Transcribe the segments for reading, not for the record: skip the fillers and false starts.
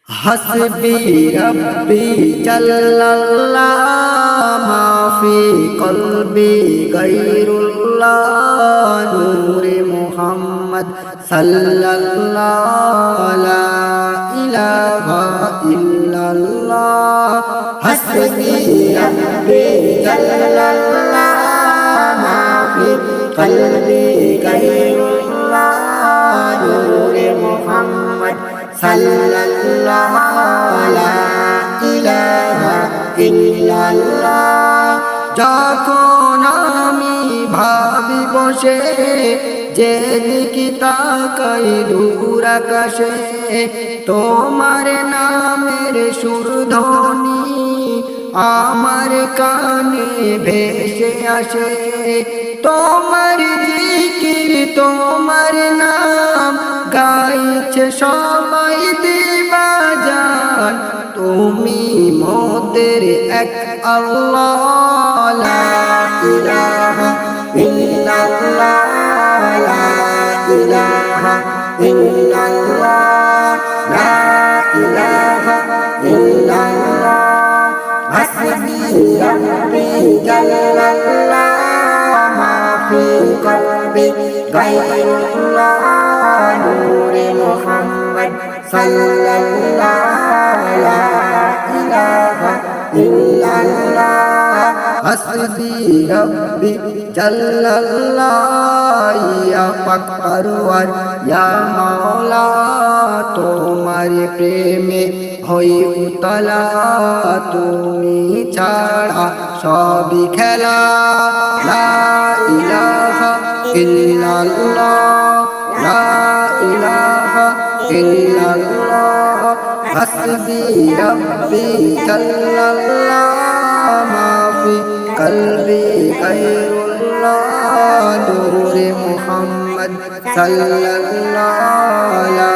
হাসবি রব্বি জাল্লাল্লাহ মাফি কলবি গায়রুল্লাহ নূরে মুহাম্মদ সাল্লাল্লাহু লা ইলাহা ইল্লাল্লাহ হাসবি রব্বি জাল্লাল্লাহ মাফি কলবি গায়রুল্লাহ নূরে মুহাম্মদ সাল্লাল্লাহু লা ইলাহা ইল্লাল্লাহ। যখন আমি ভাবি বসে যেদিকে তাকাই দূর আকাশে তোমার নামের সুরধ্বনি আমার কানে ভেসে আসে। তোমার জিকির তোমার নাম গাইছে সবাই দিবাজান, তুমি মোদের এক আল্লাহ লা ইলাহা ইল্লাল্লাহ লা ইলাহা ইল্লাল্লাহ লা ইলাহা ইল্লাল্লাহ হাসবি রব্বি জাল্লাল্লাহ মাফি কলবি গায়রুল্লাহ নূরে মুহাম্মদ সাল্লাল্লাহু লা ইলাহা ইল্লাল্লাহ হাসবি রব্বি জাল্লাল্লাহ ইয়া পাক পরওয়ার ইয়া মাওলা তোমার প্রেমে হই উতলা তুমি ছাড়া সবই খেলা। লা ইলাহা ইল্লাল্লাহ লা ইলাহা ইল্লাল্লাহ হাসবি রব্বি জাল্লাল্লাহ মাফি কলবি গায়রুল্লাহ নূরে মুহাম্মদ সাল্লাল্লাহু লা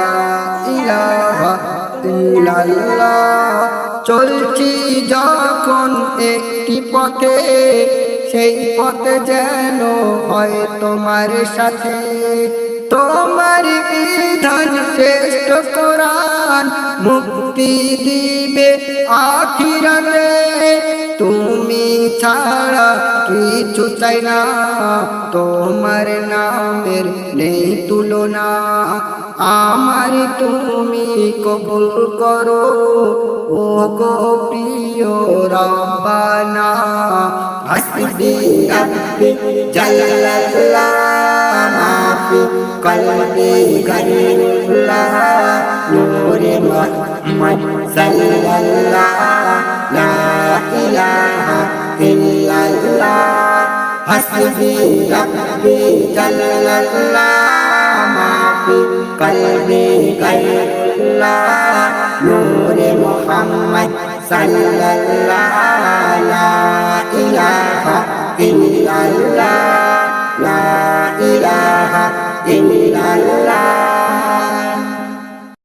ইলাহা ইল্লাল্লাহ। চলছি যখন একটি পথে সেই পথে যেন হয় তোমার সাথে, তোমার বিধান শ্রেষ্ঠ কোরআন মুক্তি দিবে আখিরাতে। তুমি ছাড়া কিছু চাই না, তোমার নামের নেই তুলনা। আমার তুমি কবুল করো ও গো প্রিয় রব্বানা। হাসবি রব্বি জাল্লাল্লাহ মাফি কলবি গায়রুল্লাহ নূরে মুহাম্মদ সাল্লাল্লাহু লা ইলাহা ইল্লাল্লাহ হাসবি রব্বি জাল্লাল্লাহ মাফি কলবি গায়রুল্লাহ নূরে মুহাম্মদ সাল্লাল্লাহু লা ইলাহা ইল্লাল্লাহ।